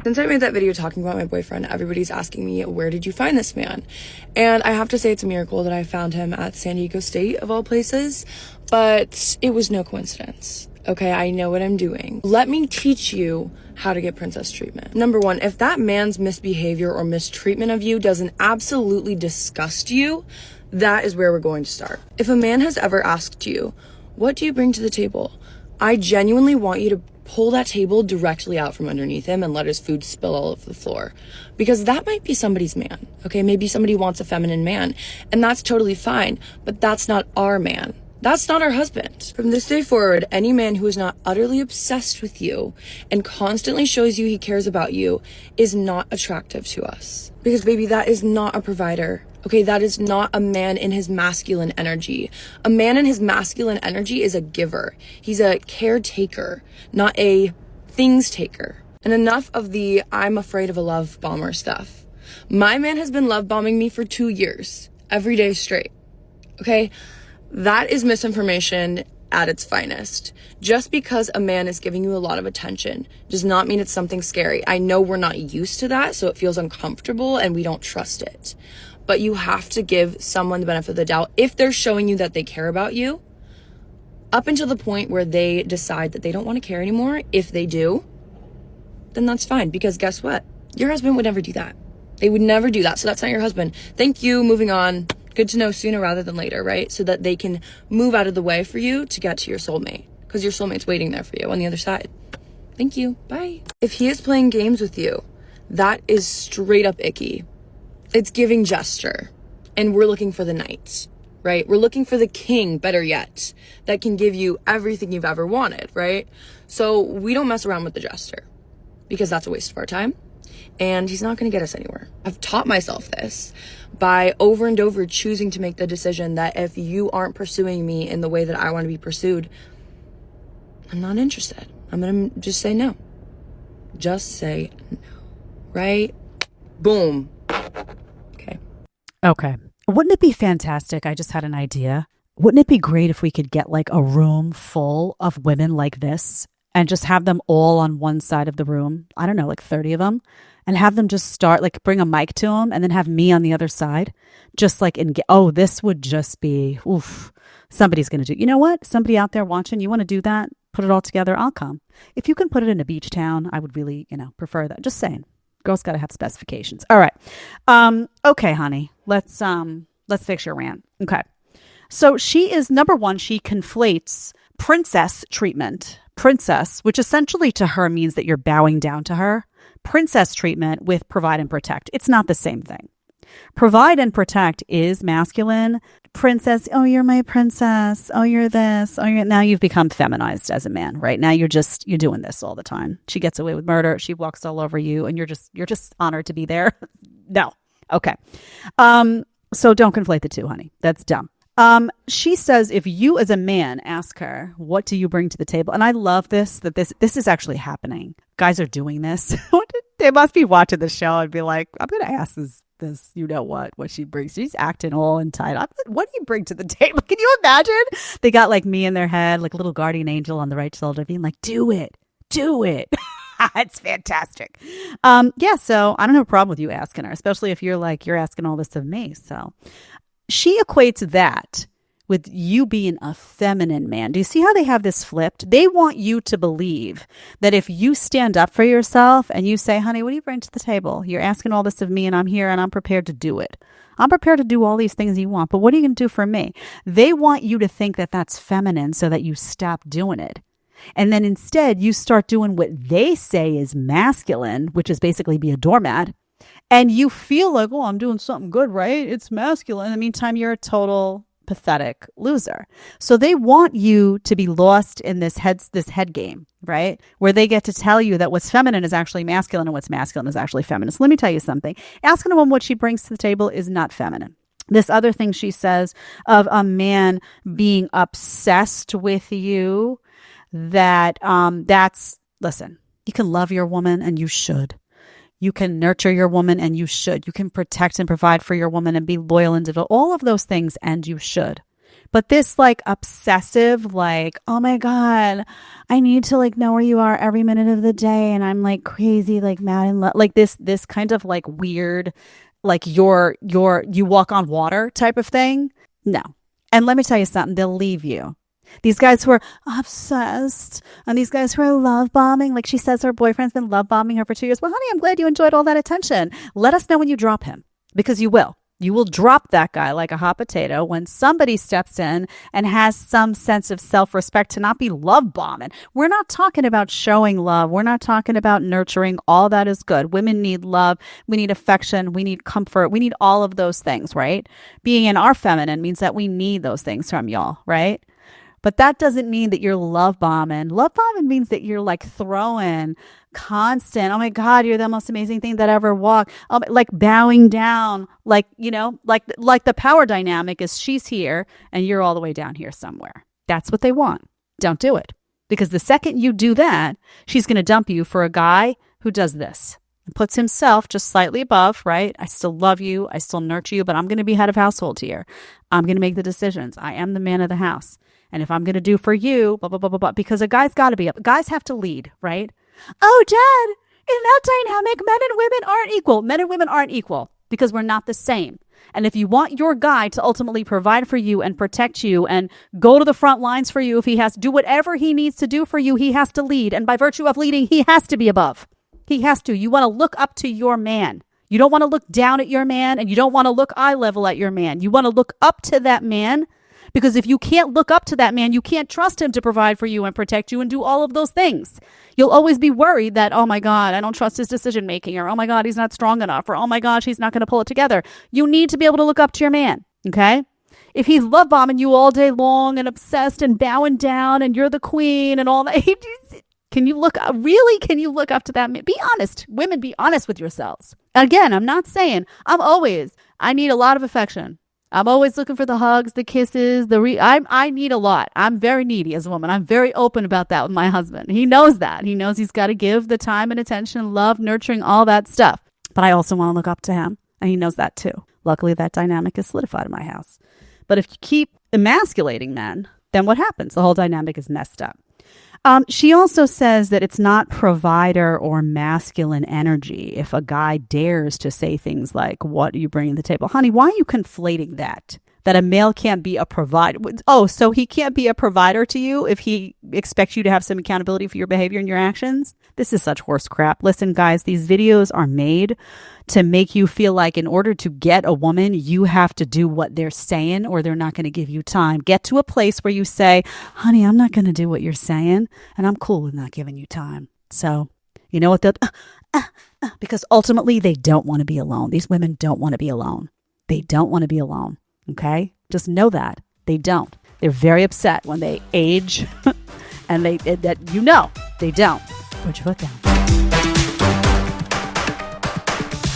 Since I made that video talking about my boyfriend, everybody's asking me, where did you find this man? And I have to say it's a miracle that I found him at San Diego State, of all places, but it was no coincidence. Okay, I know what I'm doing. Let me teach you how to get princess treatment. Number one, if that man's misbehavior or mistreatment of you doesn't absolutely disgust you, that is where we're going to start. If a man has ever asked you, what do you bring to the table? I genuinely want you to pull that table directly out from underneath him and let his food spill all over the floor. Because that might be somebody's man, okay? Maybe somebody wants a feminine man, and that's totally fine, but that's not our man. That's not our husband. From this day forward, any man who is not utterly obsessed with you and constantly shows you he cares about you is not attractive to us. Because baby, that is not a provider. Okay, that is not a man in his masculine energy. A man in his masculine energy is a giver. He's a caretaker, not a things taker. And enough of the I'm afraid of a love bomber stuff. My man has been love bombing me for 2 years, every day straight. Okay? That is misinformation at its finest. Just because a man is giving you a lot of attention does not mean it's something scary. I know we're not used to that, so it feels uncomfortable and we don't trust it. But you have to give someone the benefit of the doubt if they're showing you that they care about you, up until the point where they decide that they don't want to care anymore. If they do, then that's fine, because guess what? Your husband would never do that. They would never do that, so that's not your husband. Thank you, moving on. Good to know sooner rather than later, right? So that they can move out of the way for you to get to your soulmate, because your soulmate's waiting there for you on the other side. Thank you, bye. If he is playing games with you, that is straight up icky. It's giving gesture, and we're looking for the knight, right? We're looking for the king, better yet, that can give you everything you've ever wanted, right? So we don't mess around with the jester, because that's a waste of our time, and he's not going to get us anywhere. I've taught myself this by over and over choosing to make the decision that if you aren't pursuing me in the way that I want to be pursued, I'm not interested. I'm going to just say no. Just say no, right? Boom. Okay. Wouldn't it be fantastic? I just had an idea. Wouldn't it be great if we could get like a room full of women like this and just have them all on one side of the room? I don't know, like 30 of them, and have them just start, like bring a mic to them and then have me on the other side. Just like, this would just be, oof, somebody's going to do. You know what? Somebody out there watching, you want to do that? Put it all together. I'll come. If you can put it in a beach town, I would really, prefer that. Just saying. Girls got to have specifications. All right. Okay, honey. Let's fix your rant. Okay. So she is, number one, she conflates princess treatment, princess, which essentially to her means that you're bowing down to her, princess treatment with provide and protect. It's not the same thing. Provide and protect is masculine. Princess, oh, you're my princess. Oh, you're this. Oh, now you've become feminized as a man, right? Now you're doing this all the time. She gets away with murder. She walks all over you, and you're just honored to be there. No. Okay. So don't conflate the two, honey. That's dumb. She says, if you as a man ask her, what do you bring to the table? And I love this is actually happening. Guys are doing this. They must be watching the show and be like, I'm going to ask this, what she brings. She's acting all entitled. What do you bring to the table? Can you imagine? They got like me in their head, like a little guardian angel on the right shoulder being like, do it. It's fantastic. So I don't have a problem with you asking her, especially if you're asking all this of me. So she equates that with you being a feminine man. Do you see how they have this flipped? They want you to believe that if you stand up for yourself and you say, honey, what do you bring to the table? You're asking all this of me and I'm here and I'm prepared to do it. I'm prepared to do all these things you want, but what are you going to do for me? They want you to think that that's feminine so that you stop doing it. And then instead you start doing what they say is masculine, which is basically be a doormat. And you feel like, oh, I'm doing something good, right? It's masculine. In the meantime, you're a total pathetic loser. So they want you to be lost in this head game, right? Where they get to tell you that what's feminine is actually masculine and what's masculine is actually feminine. So let me tell you something. Asking a woman what she brings to the table is not feminine. This other thing she says of a man being obsessed with you, listen, you can love your woman and you should. You can nurture your woman and you should. You can protect and provide for your woman and be loyal and devoted. All of those things and you should. But this like obsessive, like, oh my God, I need to like know where you are every minute of the day. And I'm like crazy, like mad in love, like this kind of like weird, like you walk on water type of thing. No. And let me tell you something, they'll leave you. These guys who are obsessed and these guys who are love bombing, like she says her boyfriend's been love bombing her for 2 years. Well, honey, I'm glad you enjoyed all that attention. Let us know when you drop him, because you will. You will drop that guy like a hot potato when somebody steps in and has some sense of self-respect to not be love bombing. We're not talking about showing love. We're not talking about nurturing. All that is good. Women need love. We need affection. We need comfort. We need all of those things, right? Being in our feminine means that we need those things from y'all, right? But that doesn't mean that you're love bombing. Love bombing means that you're like throwing constant, oh my God, you're the most amazing thing that ever walked. Like bowing down, like, you know, like the power dynamic is she's here and you're all the way down here somewhere. That's what they want. Don't do it. Because the second you do that, she's going to dump you for a guy who does this. And puts himself just slightly above, right? I still love you. I still nurture you, but I'm going to be head of household here. I'm going to make the decisions. I am the man of the house. And if I'm going to do for you, blah, blah, blah, blah, blah, because a guy's got to be up. Guys have to lead, right? Oh, Jed, in that dynamic, men and women aren't equal. Men and women aren't equal because we're not the same. And if you want your guy to ultimately provide for you and protect you and go to the front lines for you, if he has to do whatever he needs to do for you, he has to lead. And by virtue of leading, he has to be above. He has to. You want to look up to your man. You don't want to look down at your man, and you don't want to look eye level at your man. You want to look up to that man. Because if you can't look up to that man, you can't trust him to provide for you and protect you and do all of those things. You'll always be worried that, oh my God, I don't trust his decision making, or oh my God, he's not strong enough, or oh my gosh, he's not going to pull it together. You need to be able to look up to your man, okay? If he's love bombing you all day long and obsessed and bowing down and you're the queen and all that, can you look up to that man? Be honest. Women, be honest with yourselves. Again, I'm not saying I need a lot of affection. I'm always looking for the hugs, the kisses, I need a lot. I'm very needy as a woman. I'm very open about that with my husband. He knows that. He knows he's got to give the time and attention, love, nurturing, all that stuff. But I also want to look up to him, and he knows that too. Luckily, that dynamic is solidified in my house. But if you keep emasculating men, then what happens? The whole dynamic is messed up. She also says that it's not provider or masculine energy if a guy dares to say things like, what are you bringing to the table? Honey, why are you conflating that? That a male can't be a provider. Oh, so he can't be a provider to you if he expects you to have some accountability for your behavior and your actions? This is such horse crap. Listen, guys, these videos are made to make you feel like in order to get a woman, you have to do what they're saying or they're not going to give you time. Get to a place where you say, honey, I'm not going to do what you're saying, and I'm cool with not giving you time. So, you know what? Because ultimately, they don't want to be alone. These women don't want to be alone. They don't want to be alone. Okay? Just know that. They don't. They're very upset when they age and they don't. Put your foot down.